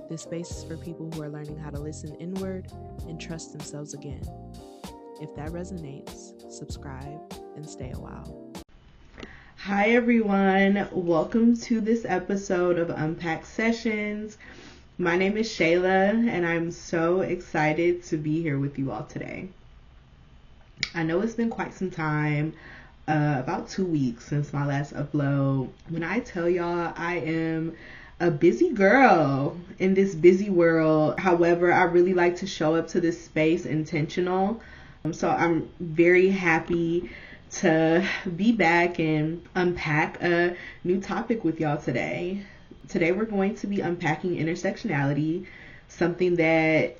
This space is for people who are learning how to listen inward and trust themselves again. If that resonates, subscribe and stay a while. Hi everyone, welcome to this episode of Unpacked Sessions. My name is Shayla and I'm so excited to be here with you all today. I know it's been quite some time, about 2 weeks since my last upload. When I tell y'all I am a busy girl in this busy world, however, I really like to show up to this space intentional. So I'm very happy to be back and unpack a new topic with y'all today. Today we're going to be unpacking intersectionality, something that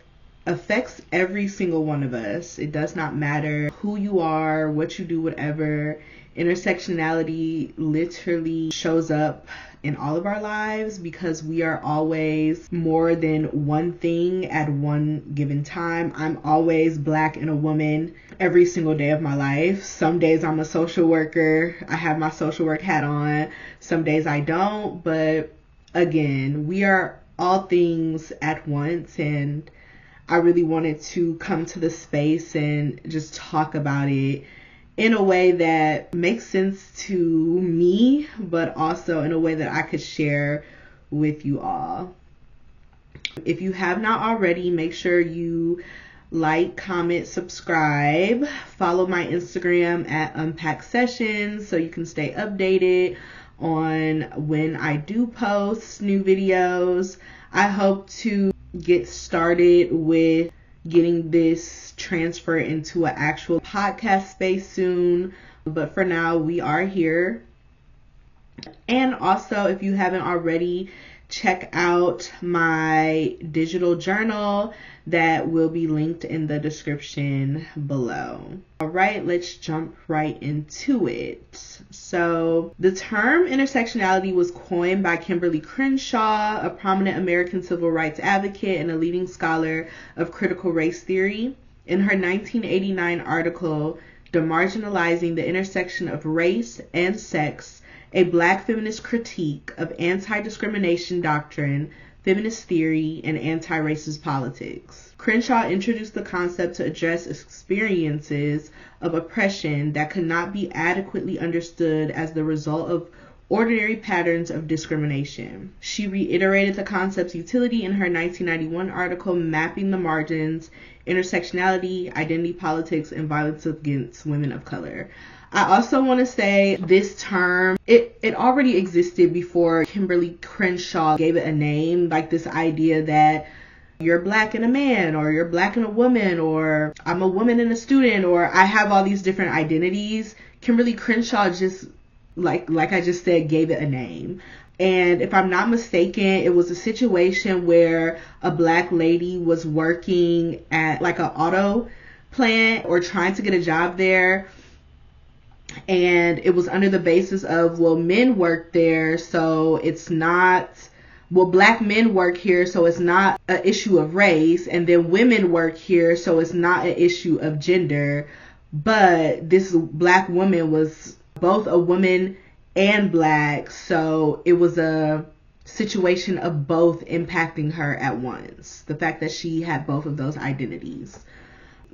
affects every single one of us. It does not matter who you are, what you do, whatever. Intersectionality literally shows up in all of our lives because we are always more than one thing at one given time. I'm always Black and a woman every single day of my life. Some days I'm a social worker. I have my social work hat on. Some days I don't. But again, we are all things at once, and I really wanted to come to the space and just talk about it in a way that makes sense to me, but also in a way that I could share with you all. If you have not already, make sure you like, comment, subscribe, follow my Instagram at Unpacked Sessions so you can stay updated on when I do post new videos. I hope to get started with getting this transferred into an actual podcast space soon, but for now we are here. And also, if you haven't already, check out my digital journal that will be linked in the description below. All right, let's jump right into it. So the term intersectionality was coined by Kimberlé Crenshaw, a prominent American civil rights advocate and a leading scholar of critical race theory. In her 1989 article, Demarginalizing the Intersection of Race and Sex, a Black feminist critique of anti-discrimination doctrine, feminist theory, and anti-racist politics. Crenshaw introduced the concept to address experiences of oppression that could not be adequately understood as the result of ordinary patterns of discrimination. She reiterated the concept's utility in her 1991 article, Mapping the Margins, Intersectionality, Identity Politics, and Violence Against Women of Color. I also want to say this term, it already existed before Kimberlé Crenshaw gave it a name, like this idea that you're Black and a man, or you're Black and a woman, or I'm a woman and a student, or I have all these different identities. Kimberlé Crenshaw just, like I just said, gave it a name. And if I'm not mistaken, it was a situation where a Black lady was working at like an auto plant or trying to get a job there. And it was under the basis of, well, men work there, so it's not, well, Black men work here, so it's not an issue of race. And then women work here, so it's not an issue of gender. But this Black woman was both a woman and Black, so it was a situation of both impacting her at once. The fact that she had both of those identities.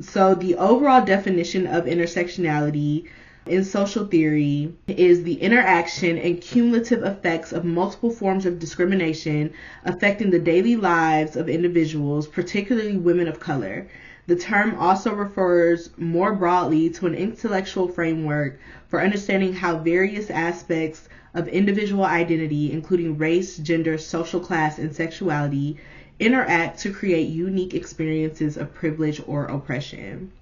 So the overall definition of intersectionality in social theory is the interaction and cumulative effects of multiple forms of discrimination affecting the daily lives of individuals, particularly women of color. The term also refers more broadly to an intellectual framework for understanding how various aspects of individual identity, including race, gender, social class, and sexuality, interact to create unique experiences of privilege or oppression.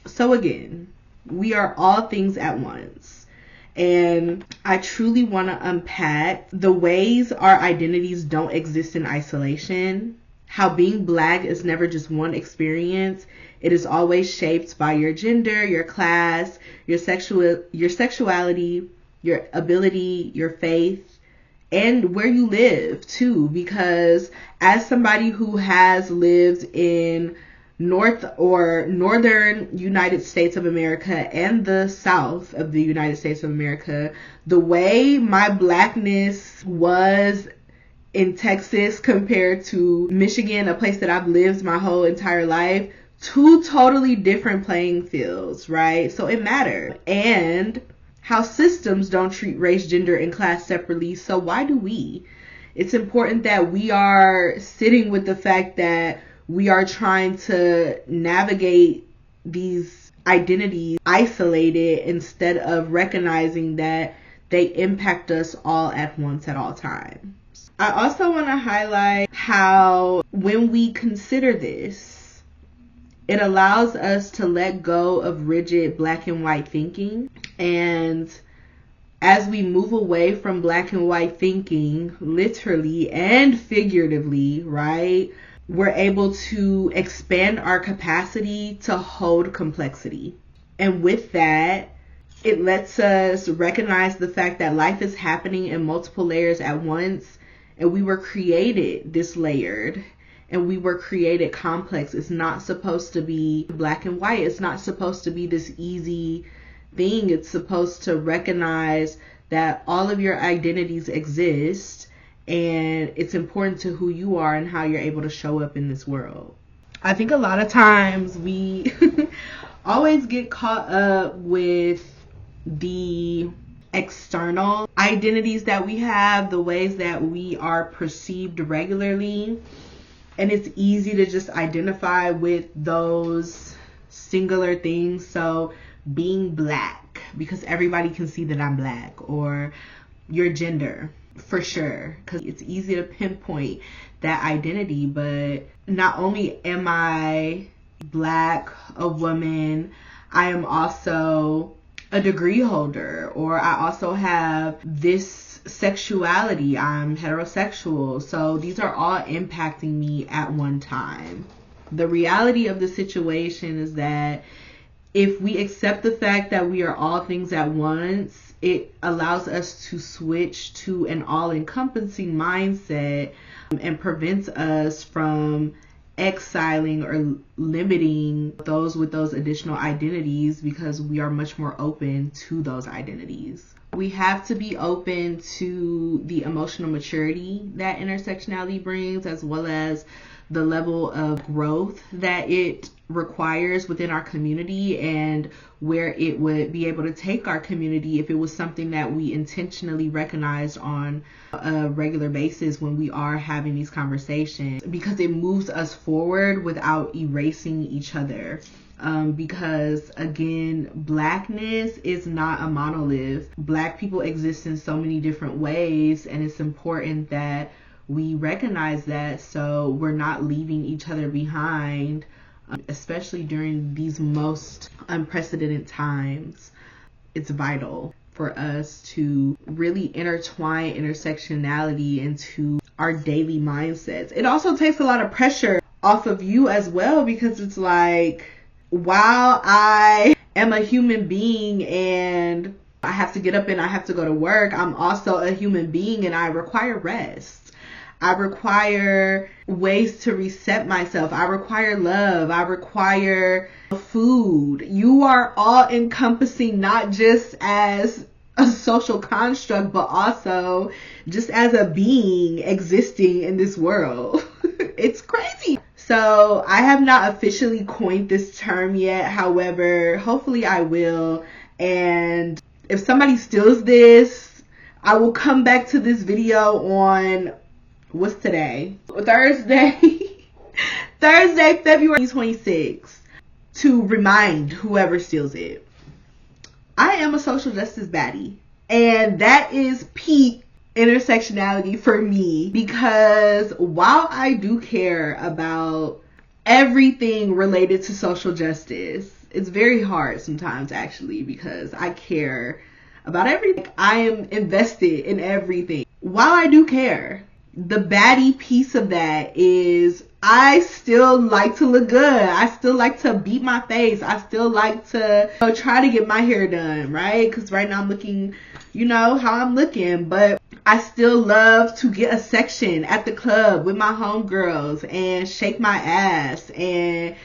So again, we are all things at once. And I truly want to unpack the ways our identities don't exist in isolation, how being Black is never just one experience. It is always shaped by your gender, your class, your sexuality, your ability, your faith, and where you live too. Because as somebody who has lived in northern United States of America and the South of the United States of America, the way my Blackness was in Texas compared to Michigan, a place that I've lived my whole entire life. Two totally different playing fields, right? So it matters. And how systems don't treat race, gender, and class separately, so why do we? It's important that we are sitting with the fact that we are trying to navigate these identities isolated instead of recognizing that they impact us all at once at all times. I also want to highlight how when we consider this, it allows us to let go of rigid black and white thinking. And as we move away from black and white thinking, literally and figuratively, right, we're able to expand our capacity to hold complexity. And with that, it lets us recognize the fact that life is happening in multiple layers at once, and we were created this layered, and we were created complex. It's not supposed to be black and white. It's not supposed to be this easy thing. It's supposed to recognize that all of your identities exist, and it's important to who you are and how you're able to show up in this world. I think a lot of times we always get caught up with the external identities that we have, the ways that we are perceived regularly, and it's easy to just identify with those singular things. So being black, because everybody can see that I'm black, or your gender, for sure, because it's easy to pinpoint that identity. But not only am I black, a woman, I am also a degree holder, or I also have this sexuality, I'm heterosexual. So these are all impacting me at one time. The reality of the situation is that if we accept the fact that we are all things at once, it allows us to switch to an all-encompassing mindset and prevents us from exiling or limiting those with those additional identities, because we are much more open to those identities. We have to be open to the emotional maturity that intersectionality brings, as well as the level of growth that it requires within our community, and where it would be able to take our community if it was something that we intentionally recognized on a regular basis when we are having these conversations, because it moves us forward without erasing each other. Because again, blackness is not a monolith. Black people exist in so many different ways, and it's important that we recognize that, so we're not leaving each other behind, especially during these most unprecedented times. It's vital for us to really intertwine intersectionality into our daily mindsets. It also takes a lot of pressure off of you as well, because it's like, while I am a human being and I have to get up and I have to go to work, I'm also a human being and I require rest. I require ways to reset myself. I require love. I require food. You are all encompassing, not just as a social construct, but also just as a being existing in this world. It's crazy. So I have not officially coined this term yet. However, hopefully I will. And if somebody steals this, I will come back to this video on, what's today? Thursday, February 26th, to remind whoever steals it. I am a social justice baddie, and that is peak intersectionality for me, because while I do care about everything related to social justice, it's very hard sometimes actually, because I care about everything. I am invested in everything. While I do care, the baddie piece of that is I still like to look good. I still like to beat my face. I still like to try to get my hair done, right? Because right now I'm looking, how I'm looking. But I still love to get a section at the club with my homegirls and shake my ass and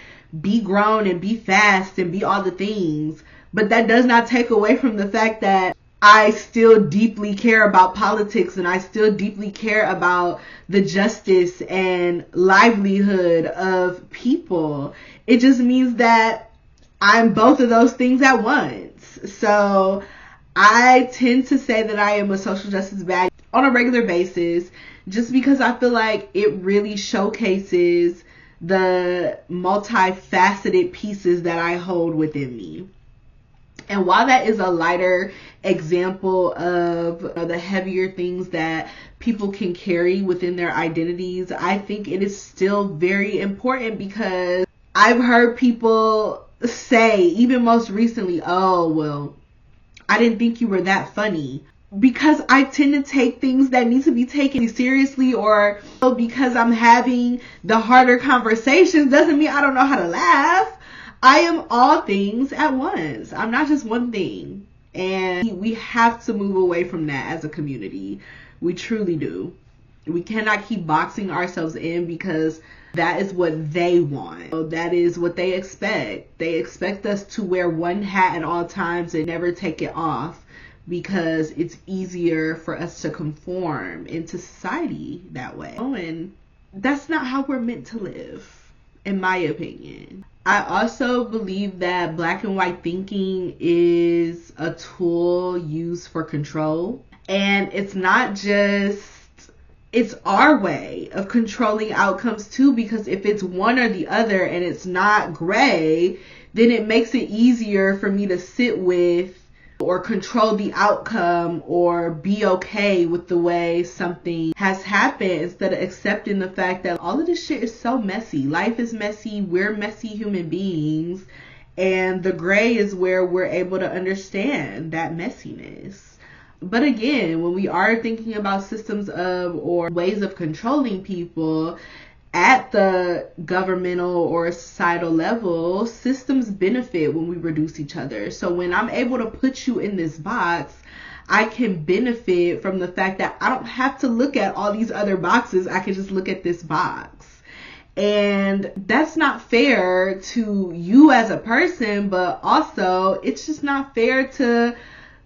be grown and be fast and be all the things. But that does not take away from the fact that I still deeply care about politics, and I still deeply care about the justice and livelihood of people. It just means that I'm both of those things at once. So I tend to say that I am a social justice badge on a regular basis, just because I feel like it really showcases the multifaceted pieces that I hold within me. And while that is a lighter example of the heavier things that people can carry within their identities, I think it is still very important, because I've heard people say, even most recently, oh, well, I didn't think you were that funny. Because I tend to take things that need to be taken seriously, or because I'm having the harder conversations, doesn't mean I don't know how to laugh. I am all things at once. I'm not just one thing. And we have to move away from that as a community. We truly do. We cannot keep boxing ourselves in, because that is what they want. That is what they expect. They expect us to wear one hat at all times and never take it off, because it's easier for us to conform into society that way. And that's not how we're meant to live, in my opinion. I also believe that black and white thinking is a tool used for control. And it's not just, it's our way of controlling outcomes too, because if it's one or the other and it's not gray, then it makes it easier for me to sit with or control the outcome, or be okay with the way something has happened, instead of accepting the fact that all of this shit is so messy. Life is messy. We're messy human beings. And the gray is where we're able to understand that messiness. But again, when we are thinking about systems of, or ways of controlling people at the governmental or societal level, systems benefit when we reduce each other. So when I'm able to put you in this box, I can benefit from the fact that I don't have to look at all these other boxes. I can just look at this box. And that's not fair to you as a person, but also it's just not fair to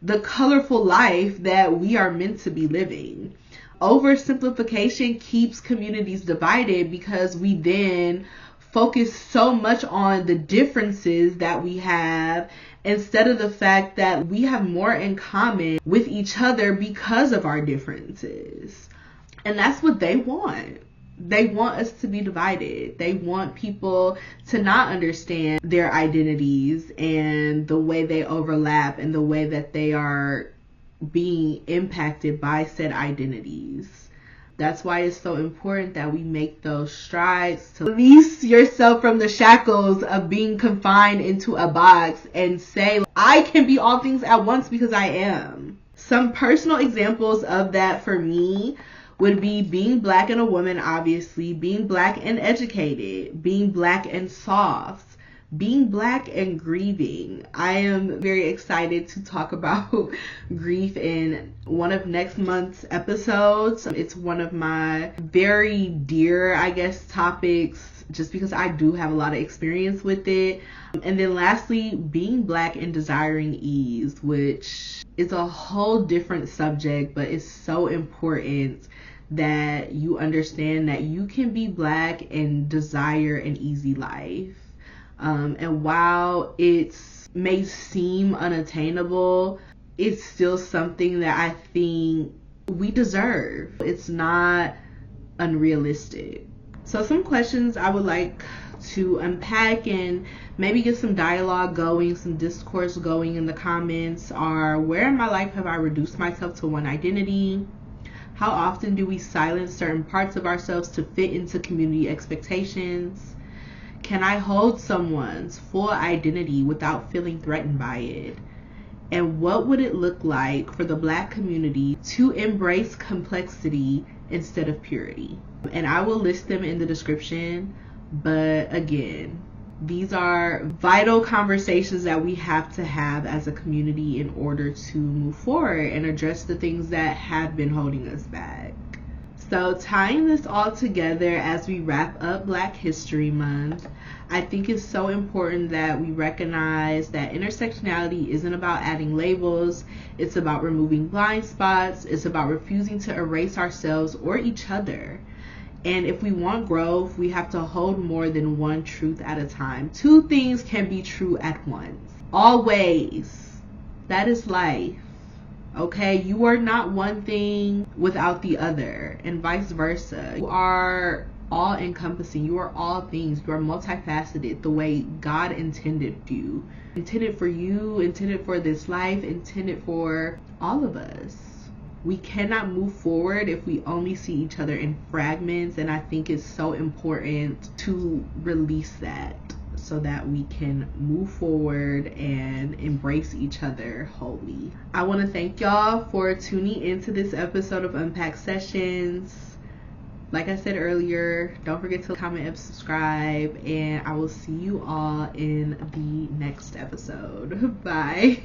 the colorful life that we are meant to be living. Oversimplification keeps communities divided, because we then focus so much on the differences that we have, instead of the fact that we have more in common with each other because of our differences. And that's what they want. They want us to be divided. They want people to not understand their identities and the way they overlap and the way that they are being impacted by said identities. That's why it's so important that we make those strides to release yourself from the shackles of being confined into a box and say, I can be all things at once, because I am. Some personal examples of that for me would be being black and a woman, obviously, being black and educated, being black and soft, being black and grieving. I am very excited to talk about grief in one of next month's episodes. It's one of my very dear, I guess, topics, just because I do have a lot of experience with it. And then lastly, being black and desiring ease, which is a whole different subject, but it's so important that you understand that you can be black and desire an easy life. And while it may seem unattainable, it's still something that I think we deserve. It's not unrealistic. So some questions I would like to unpack and maybe get some dialogue going, some discourse going in the comments are: where in my life have I reduced myself to one identity? How often do we silence certain parts of ourselves to fit into community expectations? Can I hold someone's full identity without feeling threatened by it? And what would it look like for the black community to embrace complexity instead of purity? And I will list them in the description. But again, these are vital conversations that we have to have as a community in order to move forward and address the things that have been holding us back. So tying this all together as we wrap up Black History Month, I think it's so important that we recognize that intersectionality isn't about adding labels. It's about removing blind spots. It's about refusing to erase ourselves or each other. And if we want growth, we have to hold more than one truth at a time. Two things can be true at once. Always. That is life. Okay, you are not one thing without the other, and vice versa. You are all encompassing. You are all things. You are multifaceted the way God intended you. Intended for you, intended for this life, intended for all of us. We cannot move forward if we only see each other in fragments, and I think it's so important to release that so that we can move forward and embrace each other wholly. I want to thank y'all for tuning into this episode of Unpacked Sessions. Like I said earlier, don't forget to comment and subscribe, and I will see you all in the next episode. Bye.